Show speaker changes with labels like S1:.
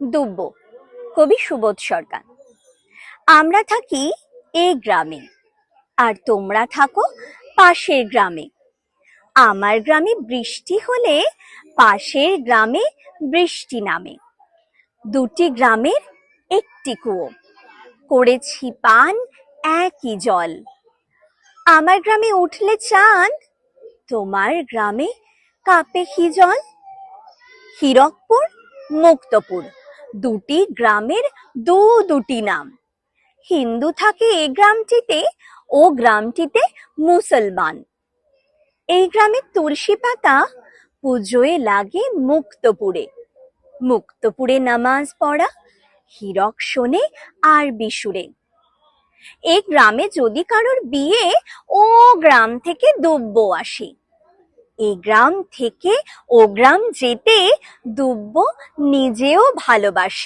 S1: দুব্ব, কবি সুবোধ সরকার। আমরা থাকি এই গ্রামে, আর তোমরা থাকো পাশের গ্রামে। আমার গ্রামে বৃষ্টি হলে পাশের গ্রামে বৃষ্টি নামে। দুটি গ্রামের একটি কুয়ো, করেছি পান একই জল। আমার গ্রামে উঠলে চাঁদ, তোমার গ্রামে কাঁপে হিজল। হীরকপুর, মুক্তপুর, দুটি গ্রামের দুটি নাম। হিন্দু থাকে এই গ্রামটিতে, ও গ্রামটিতে মুসলমান। এই গ্রামে তুলসী পাতা পুজোয় লাগে মুক্তপুরে। মুক্তপুরে নামাজ পড়া, হীরক শোনে আরবি সুরে। এই গ্রামে যদি কারোর বিয়ে, ও গ্রাম থেকে দুব্ব আসে। এই গ্রাম থেকে ও গ্রাম যেতে দুব্ব নিজেও ভালোবাসে।